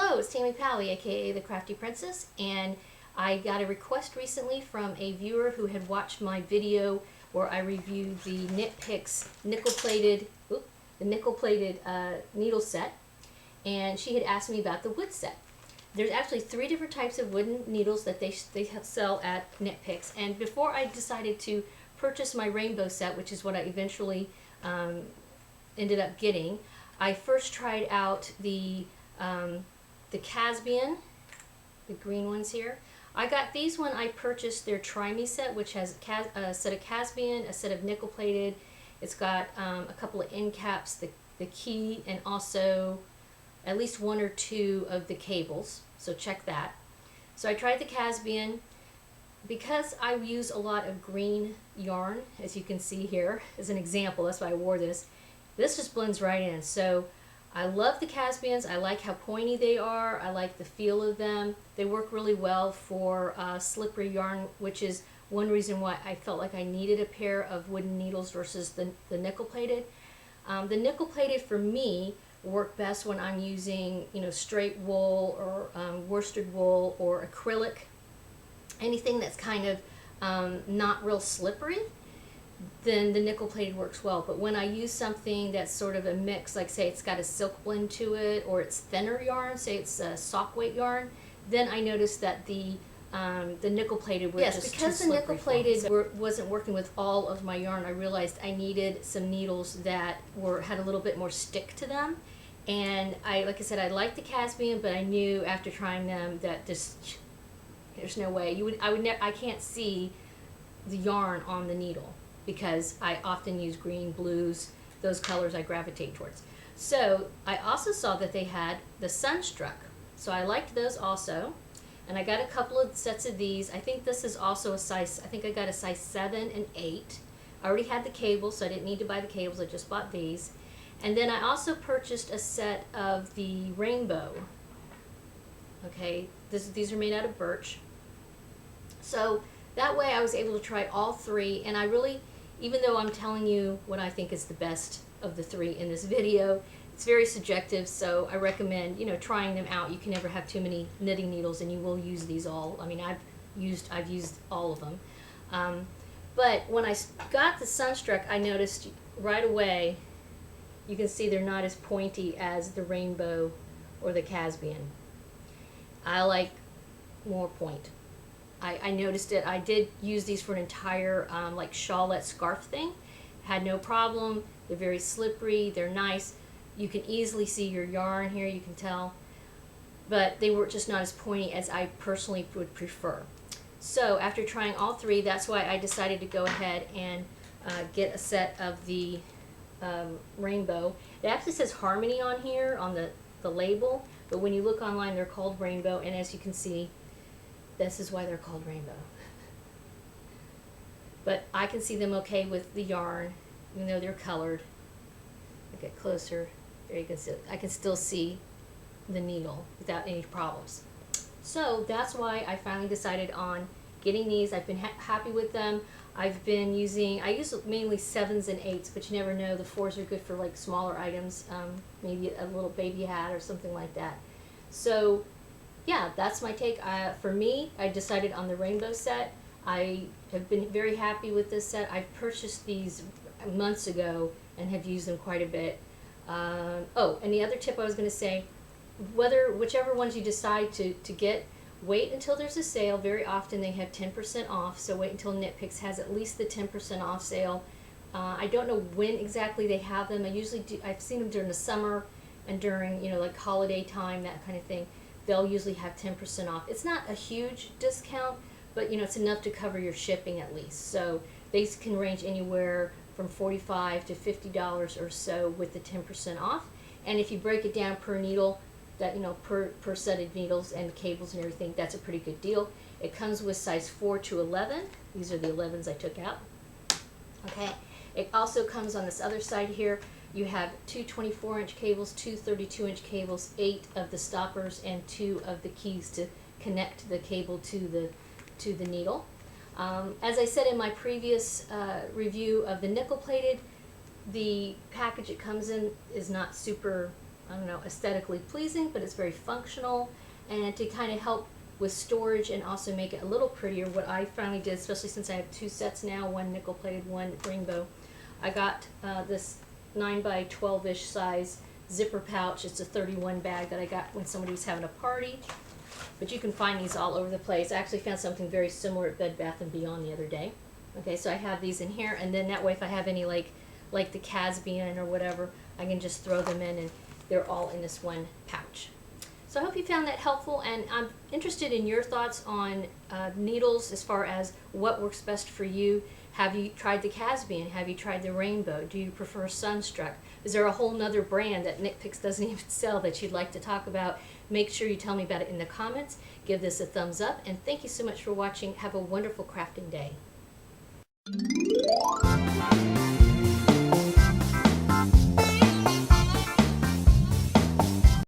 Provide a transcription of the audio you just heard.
Hello, it's Tammy Pally, aka the Crafty Princess, and I got a request recently from a viewer who had watched my video where I reviewed the Knit Picks nickel-plated needle set, and she had asked me about the wood set. There's actually 3 different types of wooden needles that they sell at Knit Picks, and before I decided to purchase my rainbow set, which is what I eventually ended up getting, I first tried out the Caspian, the green ones here. I got these when I purchased their Try Me set, which has a set of Caspian, a set of nickel plated. It's got a couple of end caps, the key, and also at least 1 or 2 of the cables. So check that. So I tried the Caspian. Because I use a lot of green yarn, as you can see here, as an example, that's why I wore this. This just blends right in. So I love the Caspians. I like how pointy they are. I like the feel of them. They work really well for slippery yarn, which is one reason why I felt like I needed a pair of wooden needles versus the nickel plated. The nickel plated for me work best when I'm using, straight wool or worsted wool or acrylic, anything that's kind of not real slippery. Then the nickel plated works well. But when I use something that's sort of a mix, like say it's got a silk blend to it, or it's thinner yarn, say it's a sock weight yarn, then I noticed that the nickel plated were just too slippery. Yes, because the nickel plated wasn't working with all of my yarn, I realized I needed some needles that had a little bit more stick to them. And like I said, I liked the Caspian, but I knew after trying them that there's no way I can't see the yarn on the needle, because I often use green, blues, those colors I gravitate towards. So I also saw that they had the Sunstruck, so I liked those also, and I got a couple of sets of these. I think this is also a size, I think I got a size 7 and 8. I already had the cables, so I didn't need to buy the cables, I just bought these. And then I also purchased a set of the rainbow. Okay, these are made out of birch. So that way I was able to try all 3, and I really, even though I'm telling you what I think is the best of the 3 in this video, it's very subjective, so I recommend, trying them out. You can never have too many knitting needles, and you will use these all. I mean, I've used all of them. But when I got the Sunstruck, I noticed right away, you can see they're not as pointy as the rainbow or the Caspian. I like more point. I noticed it. I did use these for an entire like shawlette scarf thing. Had no problem. They're very slippery. They're nice. You can easily see your yarn here, you can tell. But they were just not as pointy as I personally would prefer. So after trying all 3, that's why I decided to go ahead and get a set of the rainbow. It actually says Harmony on here on the label, but when you look online they're called rainbow, and as you can see, this is why they're called rainbow. But I can see them okay with the yarn, even though they're colored. I get closer, there you can see, I can still see the needle without any problems. So that's why I finally decided on getting these. I've been happy with them. I use mainly 7s and 8s, but you never know, the 4s are good for like smaller items, maybe a little baby hat or something like that. So yeah, that's my take. For me, I decided on the rainbow set. I have been very happy with this set. I've purchased these months ago and have used them quite a bit. Oh, and the other tip I was going to say, whichever ones you decide to get, wait until there's a sale. Very often they have 10% off, so wait until Knit Picks has at least the 10% off sale. I don't know when exactly they have them. I've seen them during the summer and during, like holiday time, that kind of thing. They'll usually have 10% off. It's not a huge discount, but it's enough to cover your shipping at least. So these can range anywhere from $45 to $50 or so with the 10% off. And if you break it down per needle, that per set of needles and cables and everything, that's a pretty good deal. It comes with size 4 to 11. These are the 11s I took out. Okay. It also comes on this other side here. You have 2 24-inch cables, 2 32-inch cables, 8 of the stoppers, and 2 of the keys to connect the cable to the needle. As I said in my previous review of the nickel plated, the package it comes in is not super I don't know, aesthetically pleasing, but it's very functional, and to kind of help with storage and also make it a little prettier. What I finally did, especially since I have two sets now, one nickel plated, one rainbow, I got this 9 by 12-ish size zipper pouch. It's a 31 bag that I got when somebody was having a party. But you can find these all over the place. I actually found something very similar at Bed Bath & Beyond the other day. Okay, so I have these in here, and then that way if I have any like the Caspian or whatever, I can just throw them in and they're all in this one pouch. So I hope you found that helpful, and I'm interested in your thoughts on needles as far as what works best for you. Have you tried the Caspian? Have you tried the rainbow? Do you prefer Sunstruck? Is there a whole nother brand that Knit Picks doesn't even sell that you'd like to talk about? Make sure you tell me about it in the comments. Give this a thumbs up, and thank you so much for watching. Have a wonderful crafting day.